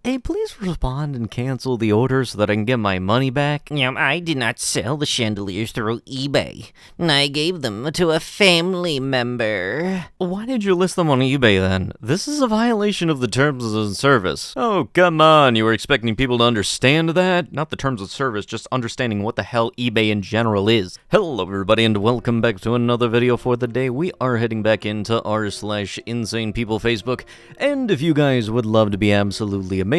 Hey, please respond and cancel the order so that I can get my money back. I did not sell the chandeliers through eBay. I gave them to a family member. Why did you list them on eBay then? This is a violation of the terms of service. Oh, come on, you were expecting people to understand that? Not the terms of service, just understanding what the hell eBay in general is. Hello everybody and welcome back to another video for the day. We are heading back into r/insane people Facebook, and if you guys would love to be absolutely amazing,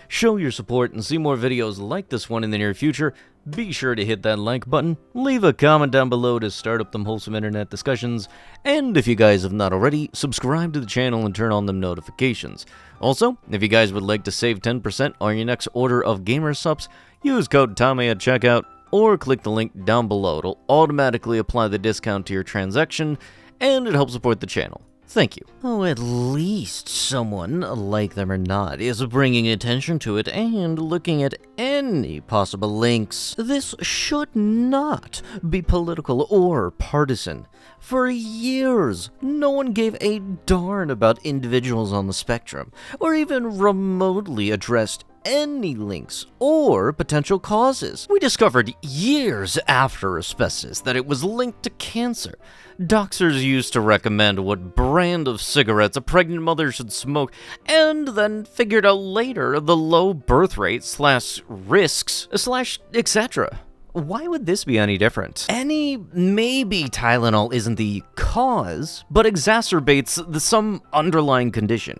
show your support and see more videos like this one in the near future, be sure to hit that like button, leave a comment down below to start up them wholesome internet discussions, and if you guys have not already, subscribe to the channel and turn on them notifications. Also, if you guys would like to save 10% on your next order of gamer subs, use code Tommy at checkout, or click the link down below. It'll automatically apply the discount to your transaction, and it helps support the channel. Thank you. Oh, at least someone, like them or not, is bringing attention to it and looking at any possible links. This should not be political or partisan. For years, no one gave a darn about individuals on the spectrum, or even remotely addressed any links or potential causes. We discovered years after asbestos that it was linked to cancer. Doctors used to recommend what brand of cigarettes a pregnant mother should smoke, and then figured out later the low birth rate / risks / etc. Why would this be any different? Maybe Tylenol isn't the cause, but exacerbates some underlying condition.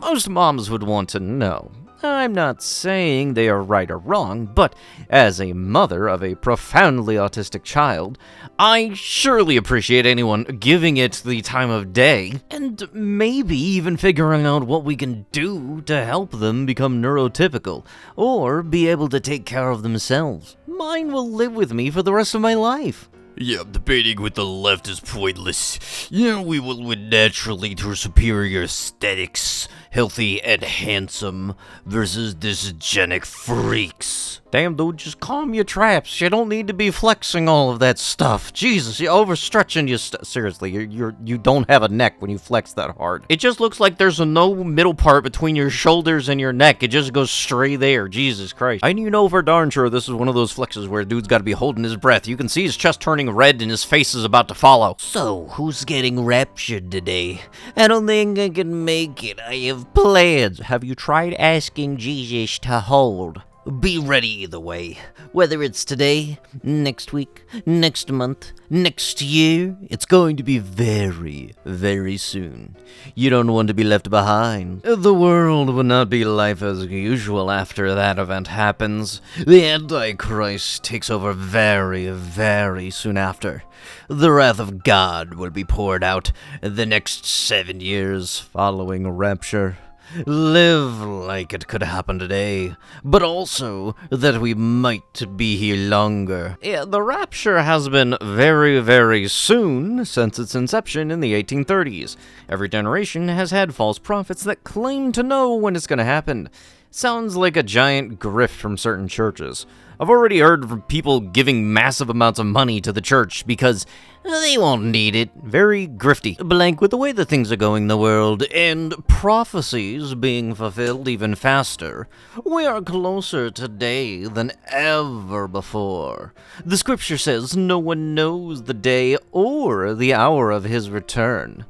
Most moms would want to know. I'm not saying they are right or wrong, but as a mother of a profoundly autistic child, I surely appreciate anyone giving it the time of day, and maybe even figuring out what we can do to help them become neurotypical, or be able to take care of themselves. Mine will live with me for the rest of my life. Yeah, debating with the left is pointless. We will win naturally through superior aesthetics, healthy and handsome, versus dysgenic freaks. Damn, dude, just calm your traps. You don't need to be flexing all of that stuff. Jesus, you're overstretching your seriously, you don't have a neck when you flex that hard. It just looks like there's no middle part between your shoulders and your neck. It just goes straight there. Jesus Christ. I know for darn sure this is one of those flexes where a dude's got to be holding his breath. You can see his chest turning red and his face is about to follow. So, who's getting raptured today? I don't think I can make it. I have plans. Have you tried asking Jesus to hold? Be ready either way. Whether it's today, next week, next month, next year, it's going to be very, very soon. You don't want to be left behind. The world will not be life as usual after that event happens. The Antichrist takes over very, very soon after. The wrath of God will be poured out the next 7 years following Rapture. Live like it could happen today, but also that we might be here longer. Yeah, the Rapture has been very, very soon since its inception in the 1830s. Every generation has had false prophets that claim to know when it's going to happen. Sounds like a giant grift from certain churches. I've already heard from people giving massive amounts of money to the church because they won't need it. Very grifty. Blank with the way that things are going in the world and prophecies being fulfilled even faster. We are closer today than ever before. The scripture says no one knows the day or the hour of his return.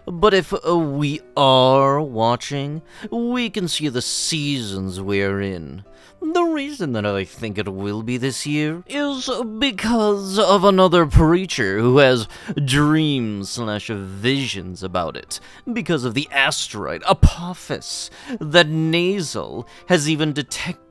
But if we are watching, we can see the seasons we're in. The reason that I think it will be this year is because of another preacher who has dreams / visions about it. Because of the asteroid Apophis that Nasal has even detected.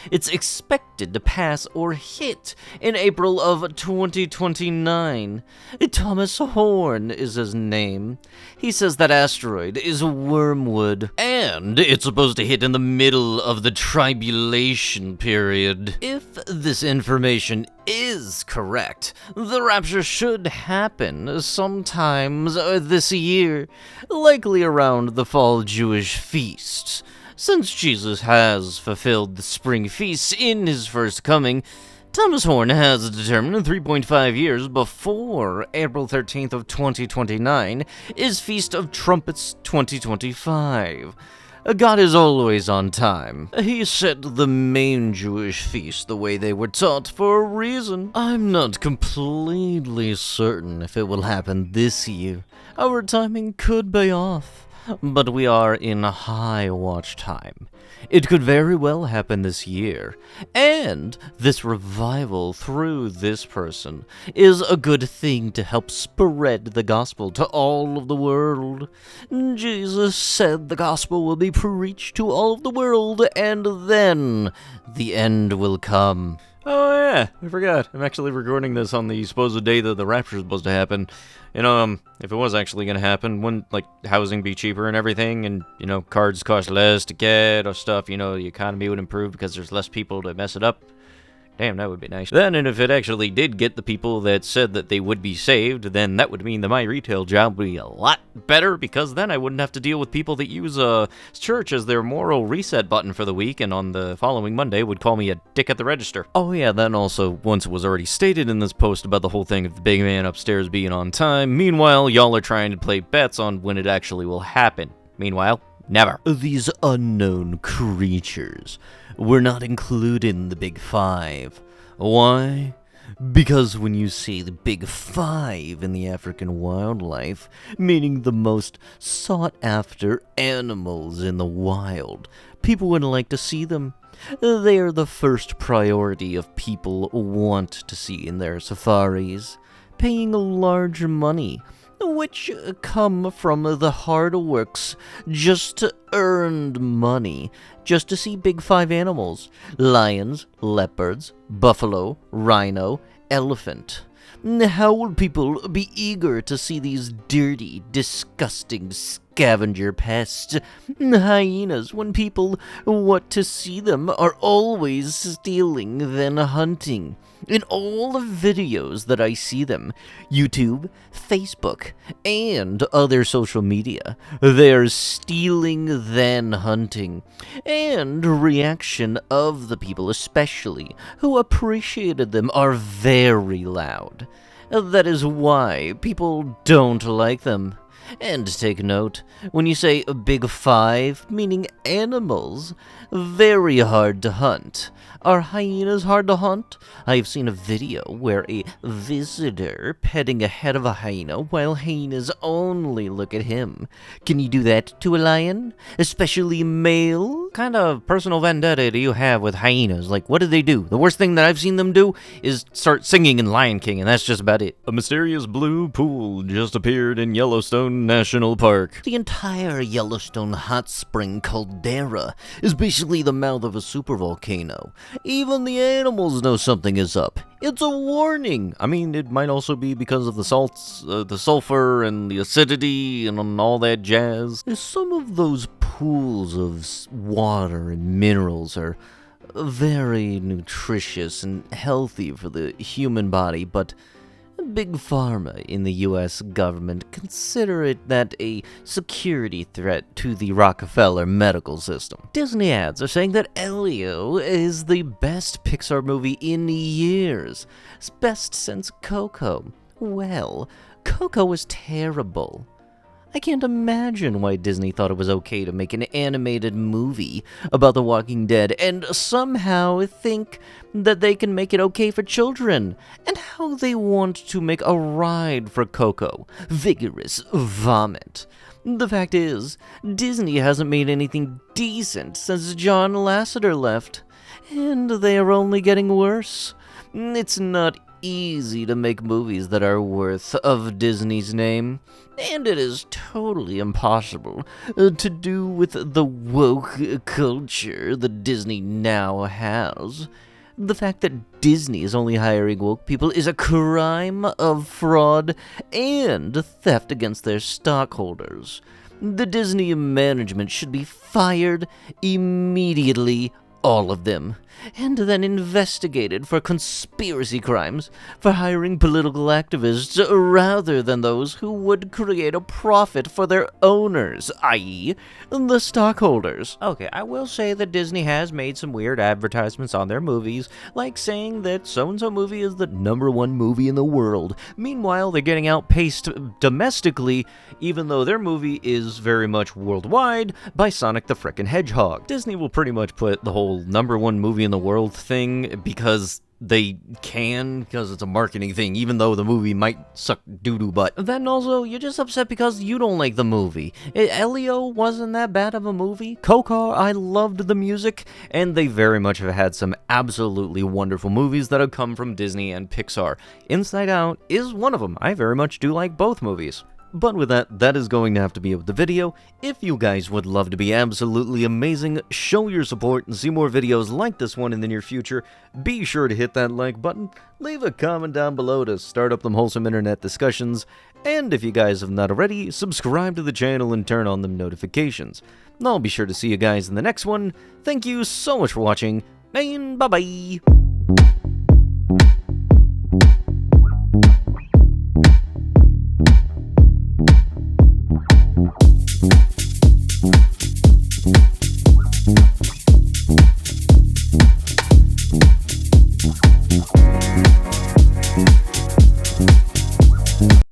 It's expected to pass or hit in April of 2029. Thomas Horn is his name. He says that asteroid is wormwood, and it's supposed to hit in the middle of the tribulation period. If this information is correct, the rapture should happen sometimes this year, likely around the fall Jewish feasts. Since Jesus has fulfilled the spring feasts in his first coming, Thomas Horn has determined 3.5 years before April 13th of 2029 is Feast of Trumpets 2025. God is always on time. He set the main Jewish feast the way they were taught for a reason. I'm not completely certain if it will happen this year. Our timing could be off, but we are in high watch time. It could very well happen this year, and this revival through this person is a good thing to help spread the gospel to all of the world. Jesus said the gospel will be preached to all of the world, and then the end will come. Oh yeah, I forgot. I'm actually recording this on the supposed day that the Rapture is supposed to happen. If it was actually gonna happen, wouldn't, housing be cheaper and everything, and, cards cost less to get or stuff, the economy would improve because there's less people to mess it up? Damn, that would be nice. Then, and if it actually did get the people that said that they would be saved, then that would mean that my retail job would be a lot better, because then I wouldn't have to deal with people that use church as their moral reset button for the week, and on the following Monday would call me a dick at the register. Oh yeah, then also, once it was already stated in this post about the whole thing of the big man upstairs being on time, meanwhile, y'all are trying to play bets on when it actually will happen. Meanwhile, never. These unknown creatures were not included in the Big Five. Why? Because when you see the Big Five in the African wildlife, meaning the most sought-after animals in the wild, people would like to see them. They are the first priority of people want to see in their safaris, paying large money, which come from the hard works just to earn money, just to see Big Five animals: lions, leopards, buffalo, rhino, elephant. How would people be eager to see these dirty, disgusting scavenger pests, hyenas, when people want to see them are always stealing then hunting? In all the videos that I see them, YouTube, Facebook, and other social media, they're stealing then hunting. And reaction of the people especially who appreciated them are very loud. That is why people don't like them. And take note, when you say Big Five, meaning animals, very hard to hunt. Are hyenas hard to hunt? I have seen a video where a visitor petting a head of a hyena while hyenas only look at him. Can you do that to a lion? Especially male? What kind of personal vendetta do you have with hyenas? What do they do? The worst thing that I've seen them do is start singing in Lion King, and that's just about it. A mysterious blue pool just appeared in Yellowstone National Park. The entire Yellowstone hot spring caldera is basically the mouth of a supervolcano. Even the animals know something is up. It's a warning. I mean, it might also be because of the salts, the sulfur, and the acidity, and all that jazz. Some of those pools of water and minerals are very nutritious and healthy for the human body, but Big Pharma in the U.S. government consider it that a security threat to the Rockefeller medical system. Disney ads are saying that Elio is the best Pixar movie in years. It's best since Coco. Well, Coco was terrible. I can't imagine why Disney thought it was okay to make an animated movie about The Walking Dead and somehow think that they can make it okay for children, and how they want to make a ride for Coco. Vigorous vomit. The fact is, Disney hasn't made anything decent since John Lasseter left, and they are only getting worse. It's not easy to make movies that are worth of Disney's name, and it is totally impossible to do with the woke culture that Disney now has. The fact that Disney is only hiring woke people is a crime of fraud and theft against their stockholders. The Disney management should be fired immediately all of them, and then investigated for conspiracy crimes, for hiring political activists rather than those who would create a profit for their owners, i.e., the stockholders. Okay, I will say that Disney has made some weird advertisements on their movies, like saying that so-and-so movie is the #1 movie in the world. Meanwhile, they're getting outpaced domestically, even though their movie is very much worldwide, by Sonic the Frickin' Hedgehog. Disney will pretty much put the whole #1 movie in the world thing because they can, because it's a marketing thing, even though the movie might suck doo-doo butt. Then also, you're just upset because you don't like the movie. Elio wasn't that bad of a movie. Coco, I loved the music, and they very much have had some absolutely wonderful movies that have come from Disney and Pixar. Inside Out is one of them. I very much do like both movies. But with that, that is going to have to be of the video. If you guys would love to be absolutely amazing, show your support, and see more videos like this one in the near future, be sure to hit that like button, leave a comment down below to start up them wholesome internet discussions, and if you guys have not already, subscribe to the channel and turn on them notifications. I'll be sure to see you guys in the next one. Thank you so much for watching, and bye-bye!